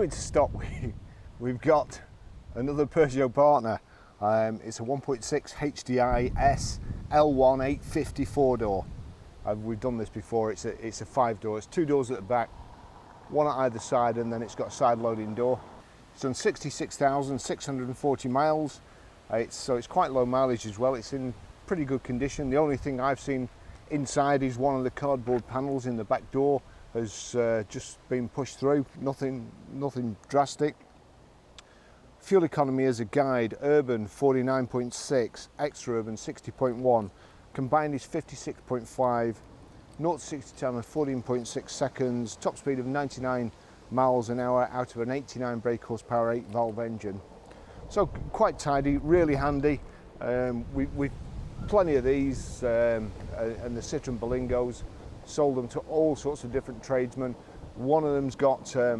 coming to stock, we've got another Peugeot partner. It's a 1.6 HDI S L1 850 4-door. We've done this before. It's a 5-door. It's 2 doors at the back, 1 at either side, and then it's got a side loading door. It's done 66,640 miles. So it's quite low mileage as well. It's in pretty good condition. The only thing I've seen inside is one of the cardboard panels in the back door has just been pushed through. Nothing drastic. Fuel economy as a guide: urban 49.6, extra urban 60.1, combined is 56.5, 0 to 60 time in 14.6 seconds, top speed of 99 miles an hour out of an 89 brake horsepower 8 valve engine. So quite tidy, really handy. We've plenty of these and the Citroen Berlingos, sold them to all sorts of different tradesmen. One of them's got a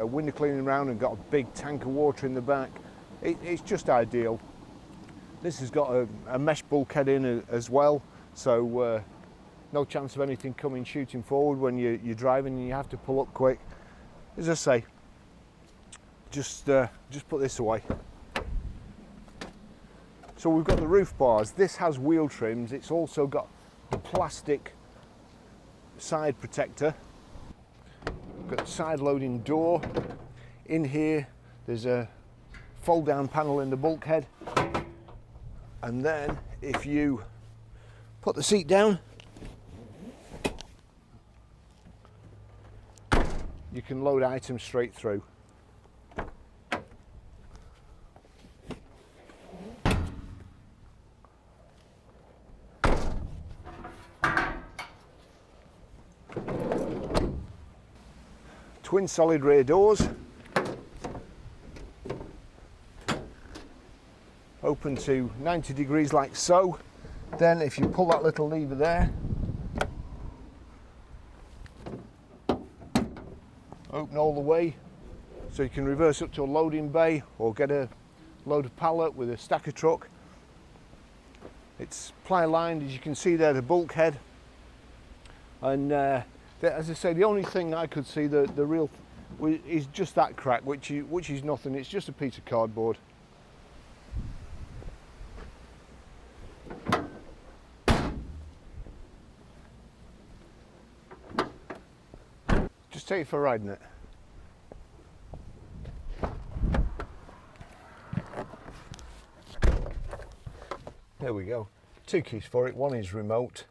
window cleaning round and got a big tank of water in the back. It's just ideal. This has got a mesh bulkhead in as well, so no chance of anything coming shooting forward when you're driving and you have to pull up quick. As I say, just put this away. So we've got the roof bars. This has wheel trims. It's also got the plastic side protector. Got the side loading door. In here there's a fold down panel in the bulkhead, and then if you put the seat down, you can load items straight through. Twin solid rear doors, open to 90 degrees like so. Then if you pull that little lever there, open all the way, so you can reverse up to a loading bay or get a load of pallet with a stacker truck. It's ply lined, as you can see there, the bulkhead. And as I say, the only thing I could see the real is just that crack, which is nothing. It's just a piece of cardboard. Just take it for a ride in it. There we go. 2 keys for it. One is remote,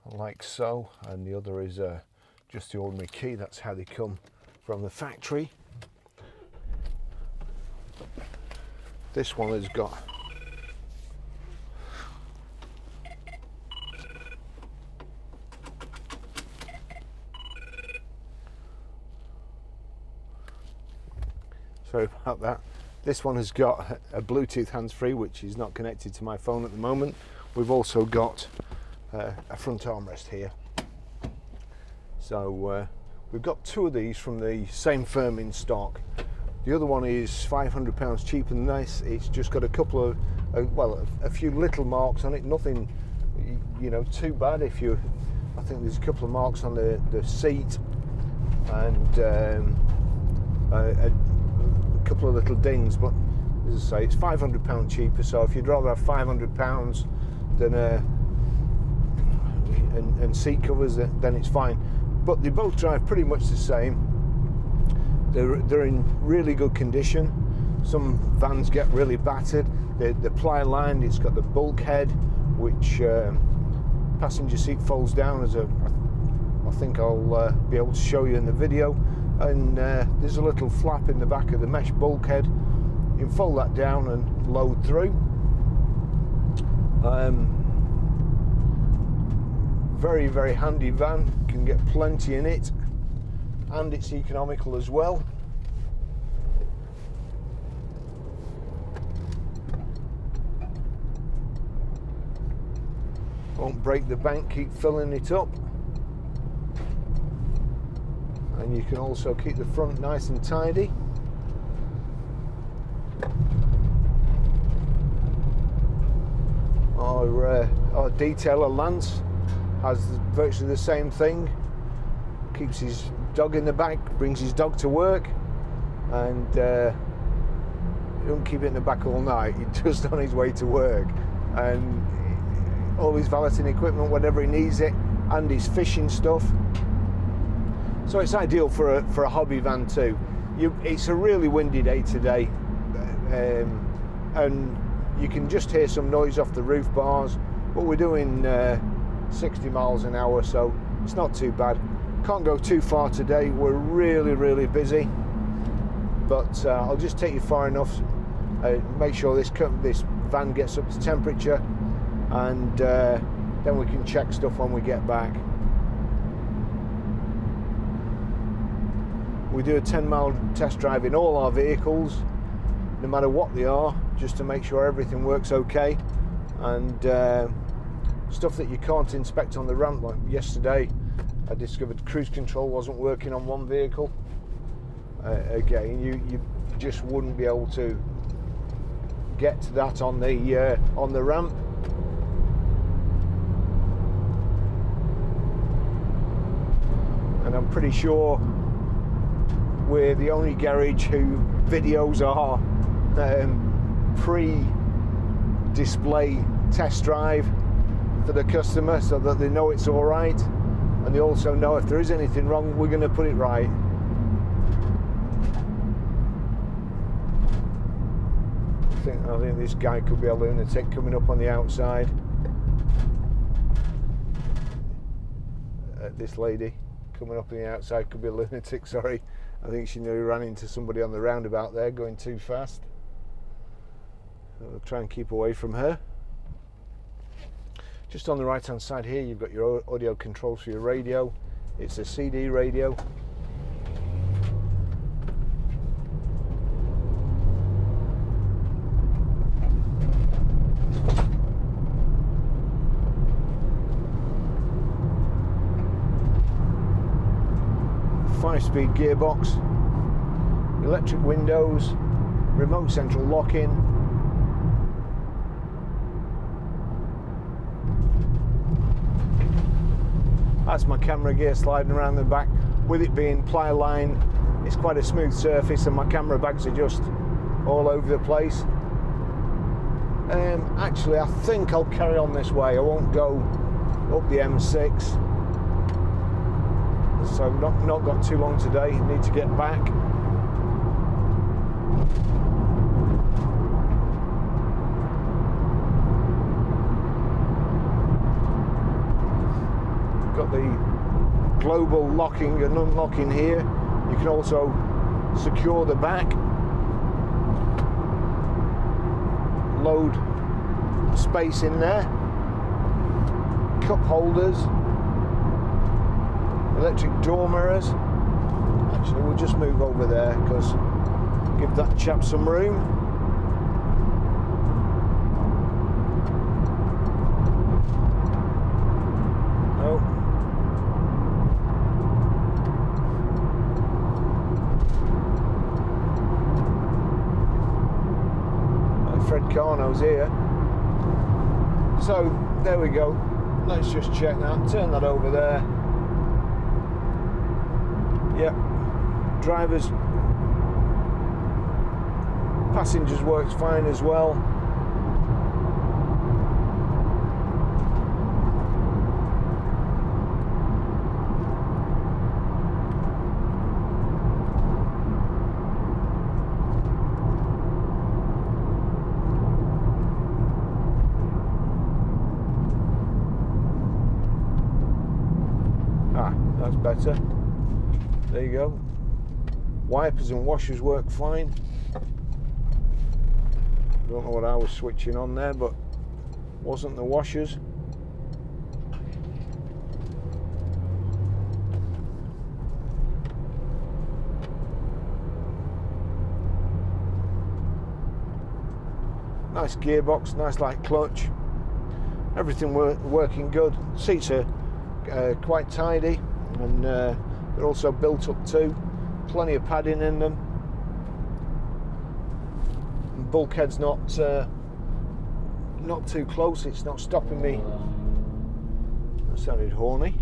like so, and the other is just the ordinary key. That's how they come from the factory. This one has got sorry about that. This one has got a Bluetooth hands-free, which is not connected to my phone at the moment. We've also got a front armrest here. So we've got 2 of these from the same firm in stock. The other one is £500 cheaper than this. It's just got a couple of a few little marks on it. Nothing, too bad. I think there's a couple of marks on the seat and a couple of little dings. But as I say, it's £500 cheaper. So if you'd rather have £500 than and seat covers, then it's fine. But they both drive pretty much the same. They're in really good condition. Some vans get really battered. They're ply lined. It's got the bulkhead, which passenger seat folds down as I think I'll be able to show you in the video. And there's a little flap in the back of the mesh bulkhead. You can fold that down and load through. Very, very handy van. Can get plenty in it, and it's economical as well. Won't break the bank, keep filling it up. And you can also keep the front nice and tidy. Our detailer Lance has virtually the same thing. Keeps his dog in the back, brings his dog to work. and he don't keep it in the back all night. He's just on his way to work, and all his valeting equipment, whenever he needs it, and his fishing stuff. So it's ideal for a hobby van too. It's a really windy day today, and you can just hear some noise off the roof bars, but we're doing 60 miles an hour, so it's not too bad. Can't go too far today. We're really busy, but I'll just take you far enough, make sure this van gets up to temperature, and then we can check stuff when we get back. We do a 10-mile test drive in all our vehicles, no matter what they are, just to make sure everything works okay. And stuff that you can't inspect on the ramp, like yesterday I discovered cruise control wasn't working on one vehicle. Again, you just wouldn't be able to get to that on the ramp. And I'm pretty sure we're the only garage who videos are pre-display test drive for the customer, so that they know it's all right, and they also know if there is anything wrong, we're going to put it right. I think this guy could be a lunatic coming up on the outside. This lady coming up on the outside could be a lunatic, sorry. I think she nearly ran into somebody on the roundabout there going too fast. So we'll try and keep away from her. Just on the right hand side here, you've got your audio controls for your radio. It's a CD radio. Five-speed gearbox, electric windows, remote central lock-in. That's my camera gear sliding around the back. With it being ply line, it's quite a smooth surface, and my camera bags are just all over the place. Actually, I think I'll carry on this way. I won't go up the M6. So not got too long today. Need to get back. Got the global locking and unlocking here. You can also secure the back. Load space in there. Cup holders. Electric door mirrors. Actually, we'll just move over there because give that chap some room. Oh. Fred Carno's here. So there we go. Let's just check that. Turn that over there. Yep, drivers, passengers works fine as well. That's better. There you go. Wipers and washers work fine. Don't know what I was switching on there, but wasn't the washers. Nice gearbox, nice light clutch. Everything working good. Seats are quite tidy, and they're also built up too. Plenty of padding in them. And bulkhead's not too close. It's not stopping me. That sounded horny.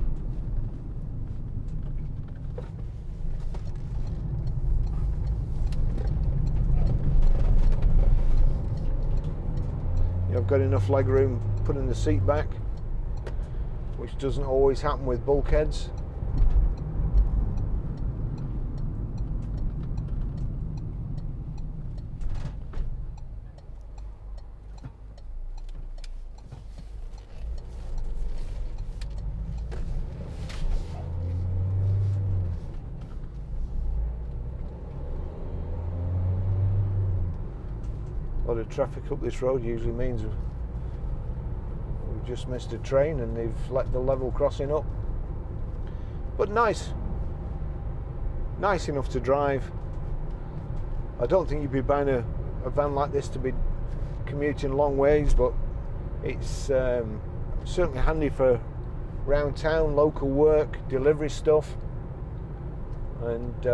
I've got enough leg room putting the seat back, which doesn't always happen with bulkheads. A lot of traffic up this road usually means we've just missed a train and they've let the level crossing up. But nice enough to drive. I don't think you'd be buying a van like this to be commuting long ways, but it's certainly handy for round town, local work, delivery stuff. And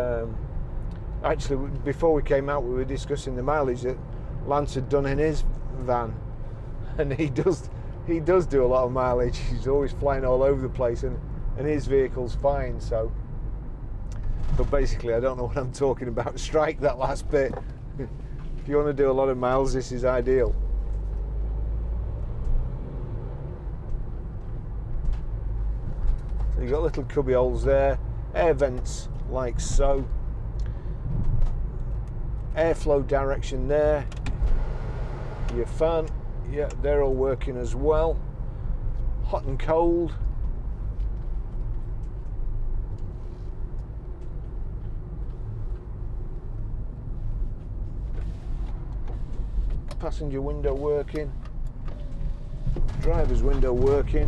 actually, before we came out, we were discussing the mileage that Lance had done in his van, and he does do a lot of mileage. He's always flying all over the place, and his vehicle's fine. So, but basically, I don't know what I'm talking about. Strike that last bit. If you want to do a lot of miles, this is ideal. So you've got little cubby holes there, air vents like so, airflow direction there. Your fan, yeah, they're all working as well. Hot and cold. Passenger window working. Driver's window working.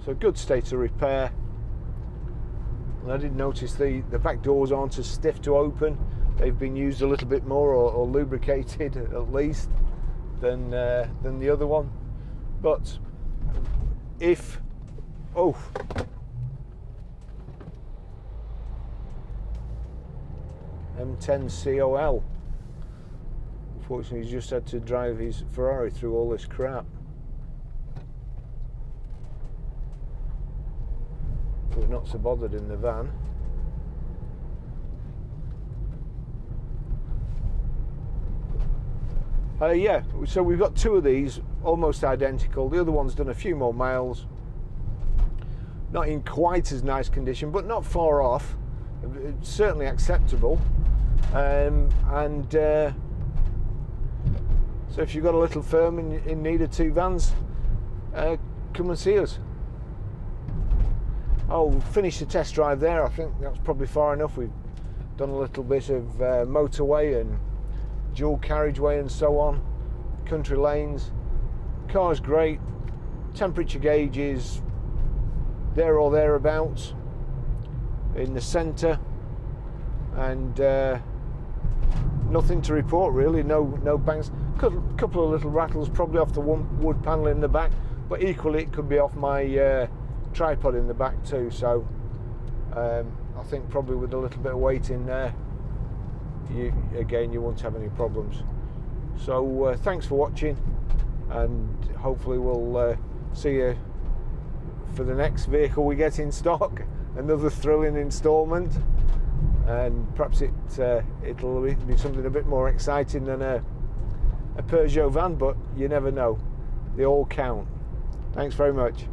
So good state of repair. And I did notice the back doors aren't as stiff to open. They've been used a little bit more or lubricated at least than the other one. But if M10COL, unfortunately he's just had to drive his Ferrari through all this crap. We're not so bothered in the van. Yeah, so we've got two of these almost identical. The other one's done a few more miles. Not in quite as nice condition, but not far off. It's certainly acceptable. So if you've got a little firm in need of two vans, come and see us. I'll finish the test drive there. I think that's probably far enough. We've done a little bit of motorway and dual carriageway and so on, country lanes. Car's great. Temperature gauge is there or thereabouts in the centre, and nothing to report really. No bangs. Couple of little rattles probably off the one wood panel in the back, but equally it could be off my tripod in the back too. So I think probably with a little bit of weight in there, you won't have any problems. So thanks for watching, and hopefully we'll see you for the next vehicle we get in stock. Another thrilling instalment, and perhaps it'll be something a bit more exciting than a Peugeot van, but you never know. They all count. Thanks very much.